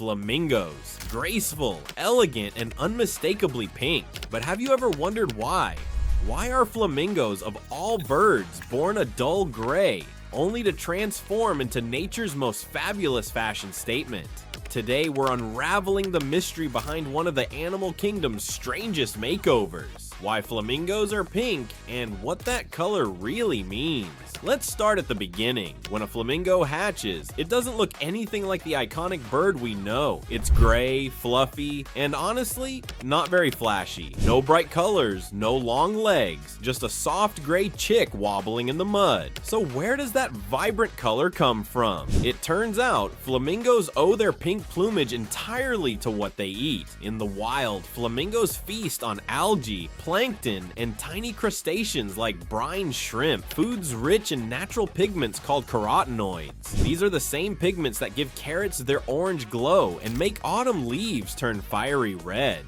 flamingos. Graceful, elegant, and unmistakably pink. But have you ever wondered why? Why are flamingos of all birds born a dull gray, only to transform into nature's most fabulous fashion statement? Today we're unraveling the mystery behind one of the animal kingdom's strangest makeovers, why flamingos are pink, and what that color really means. Let's start at the beginning. When a flamingo hatches, it doesn't look anything like the iconic bird we know. It's gray, fluffy, and honestly, not very flashy. No bright colors, no long legs, just a soft gray chick wobbling in the mud. So where does that vibrant color come from? It turns out, flamingos owe their pink plumage entirely to what they eat. In the wild, flamingos feast on algae, plankton, and tiny crustaceans like brine shrimp, foods rich in natural pigments called carotenoids. These are the same pigments that give carrots their orange glow and make autumn leaves turn fiery red.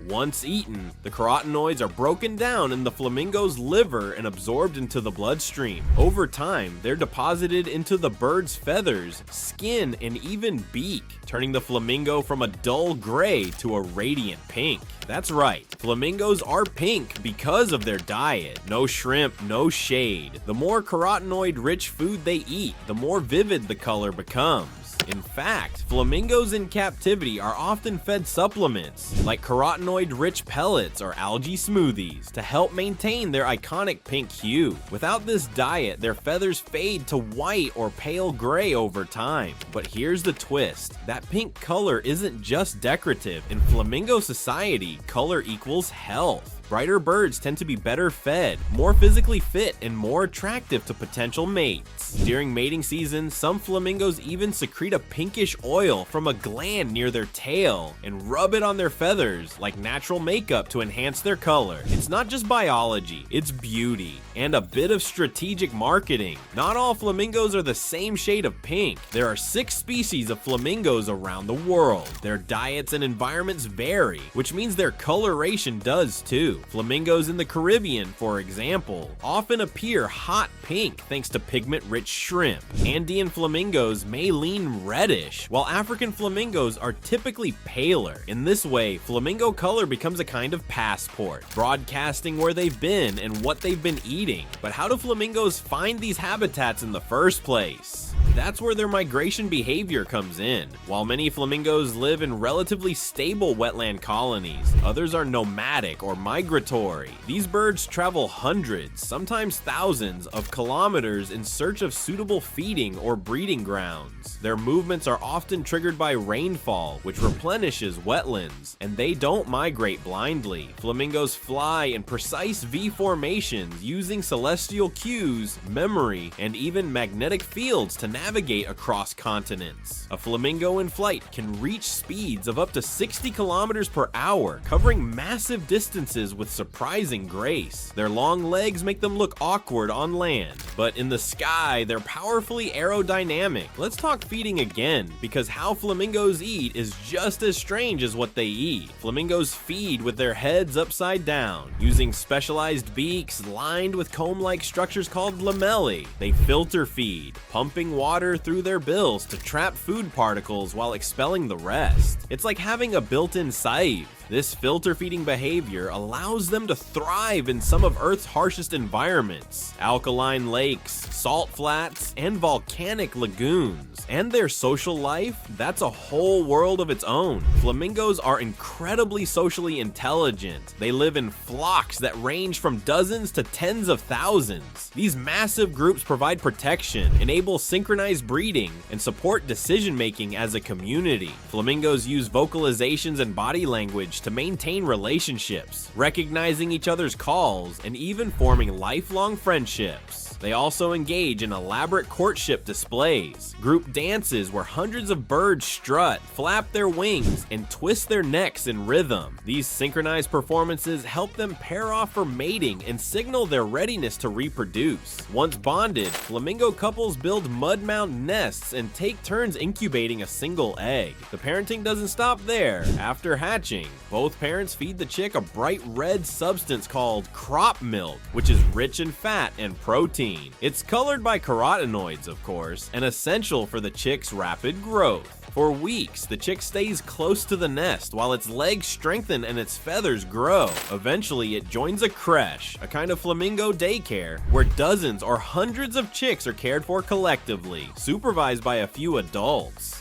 Once eaten, the carotenoids are broken down in the flamingo's liver and absorbed into the bloodstream. Over time, they're deposited into the bird's feathers, skin, and even beak, turning the flamingo from a dull gray to a radiant pink. That's right, flamingos are pink because of their diet. No shrimp, no shade. The more carotenoid-rich food they eat, the more vivid the color becomes. In fact, flamingos in captivity are often fed supplements, like carotenoid-rich pellets or algae smoothies, to help maintain their iconic pink hue. Without this diet, their feathers fade to white or pale gray over time. But here's the twist. That pink color isn't just decorative. In flamingo society, color equals health. Brighter birds tend to be better fed, more physically fit, and more attractive to potential mates. During mating season, some flamingos even secrete a pinkish oil from a gland near their tail and rub it on their feathers like natural makeup to enhance their color. It's not just biology, it's beauty and a bit of strategic marketing. Not all flamingos are the same shade of pink. There are 6 species of flamingos around the world. Their diets and environments vary, which means their coloration does too. Flamingos in the Caribbean, for example, often appear hot pink thanks to pigment-rich shrimp. Andean flamingos may lean reddish, while African flamingos are typically paler. In this way, flamingo color becomes a kind of passport, broadcasting where they've been and what they've been eating. But how do flamingos find these habitats in the first place? That's where their migration behavior comes in. While many flamingos live in relatively stable wetland colonies, others are nomadic or migratory. These birds travel hundreds, sometimes thousands, of kilometers in search of suitable feeding or breeding grounds. Their movements are often triggered by rainfall, which replenishes wetlands, and they don't migrate blindly. Flamingos fly in precise V formations using celestial cues, memory, and even magnetic fields to navigate across continents. A flamingo in flight can reach speeds of up to 60 kilometers per hour, covering massive distances with surprising grace. Their long legs make them look awkward on land, but in the sky, they're powerfully aerodynamic. Let's talk feeding again, because how flamingos eat is just as strange as what they eat. Flamingos feed with their heads upside down, using specialized beaks lined with comb-like structures called lamellae. They filter feed, pumping water through their bills to trap food particles while expelling the rest. It's like having a built-in sieve. This filter feeding behavior allows them to thrive in some of Earth's harshest environments: alkaline lakes, salt flats, and volcanic lagoons. And their social life, that's a whole world of its own. Flamingos are incredibly socially intelligent. They live in flocks that range from dozens to tens of thousands. These massive groups provide protection, enable synchronized breeding, and support decision-making as a community. Flamingos use vocalizations and body language to maintain relationships, recognizing each other's calls, and even forming lifelong friendships. They also engage in elaborate courtship displays, group dances where hundreds of birds strut, flap their wings, and twist their necks in rhythm. These synchronized performances help them pair off for mating and signal their readiness to reproduce. Once bonded, flamingo couples build mud-mound nests and take turns incubating a single egg. The parenting doesn't stop there. After hatching, both parents feed the chick a bright red substance called crop milk, which is rich in fat and protein. It's colored by carotenoids, of course, and essential for the chick's rapid growth. For weeks, the chick stays close to the nest while its legs strengthen and its feathers grow. Eventually, it joins a creche, a kind of flamingo daycare, where dozens or hundreds of chicks are cared for collectively, supervised by a few adults.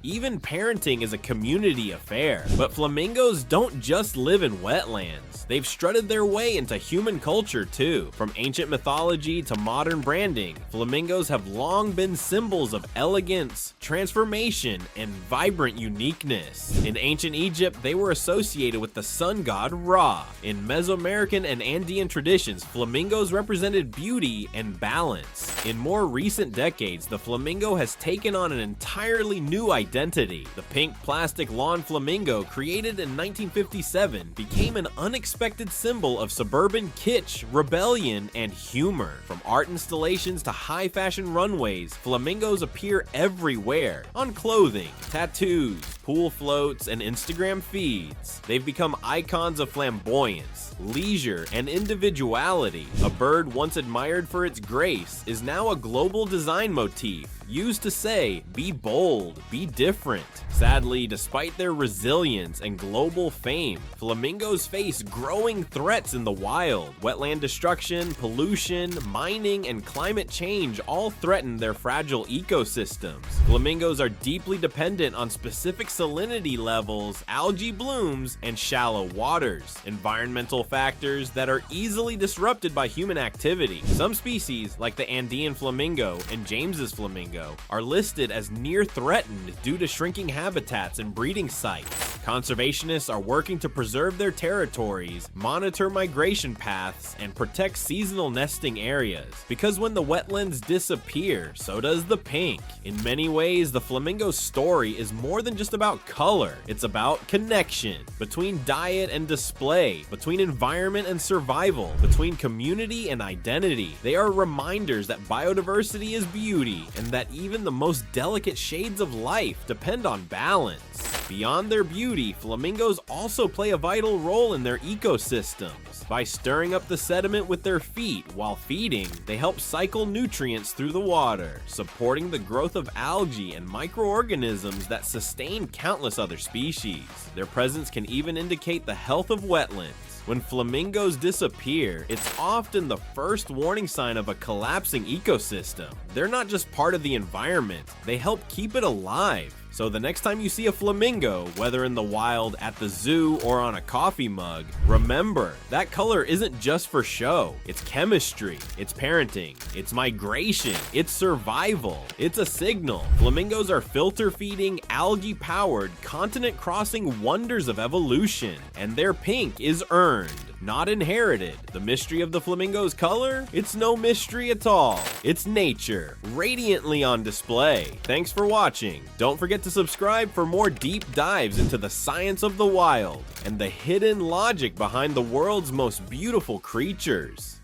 Even parenting is a community affair. But flamingos don't just live in wetlands. They've strutted their way into human culture too. From ancient mythology to modern branding, flamingos have long been symbols of elegance, transformation, and vibrant uniqueness. In ancient Egypt, they were associated with the sun god Ra. In Mesoamerican and Andean traditions, flamingos represented beauty and balance. In more recent decades, the flamingo has taken on an entirely new identity. The pink plastic lawn flamingo, created in 1957, became an unexpected symbol of suburban kitsch, rebellion, and humor. From art installations to high fashion runways, flamingos appear everywhere, on clothing, tattoos, pool floats, and Instagram feeds. They've become icons of flamboyance, leisure, and individuality. A bird once admired for its grace is now a global design motif, used to say, be bold, be different. Sadly, despite their resilience and global fame, flamingos face growing threats in the wild. Wetland destruction, pollution, mining, and climate change all threaten their fragile ecosystems. Flamingos are deeply dependent on specific salinity levels, algae blooms, and shallow waters, environmental factors that are easily disrupted by human activity. Some species, like the Andean flamingo and James's flamingo, are listed as near threatened due to shrinking habitats and breeding sites. Conservationists are working to preserve their territories, monitor migration paths, and protect seasonal nesting areas. Because when the wetlands disappear, so does the pink. In many ways, the flamingo's story is more than just about color. It's about connection between diet and display, between environment and survival, between community and identity. They are reminders that biodiversity is beauty and that even the most delicate shades of life depend on balance. Beyond their beauty, flamingos also play a vital role in their ecosystems. By stirring up the sediment with their feet while feeding, they help cycle nutrients through the water, supporting the growth of algae and microorganisms that sustain countless other species. Their presence can even indicate the health of wetlands. When flamingos disappear, it's often the first warning sign of a collapsing ecosystem. They're not just part of the environment, they help keep it alive. So the next time you see a flamingo, whether in the wild, at the zoo, or on a coffee mug, remember, that color isn't just for show. It's chemistry, it's parenting, it's migration, it's survival, it's a signal. Flamingos are filter-feeding, algae-powered, continent-crossing wonders of evolution, and their pink is earned, not inherited. The mystery of the flamingo's color? It's no mystery at all. It's nature, radiantly on display. Thanks for watching. Don't forget to subscribe for more deep dives into the science of the wild and the hidden logic behind the world's most beautiful creatures.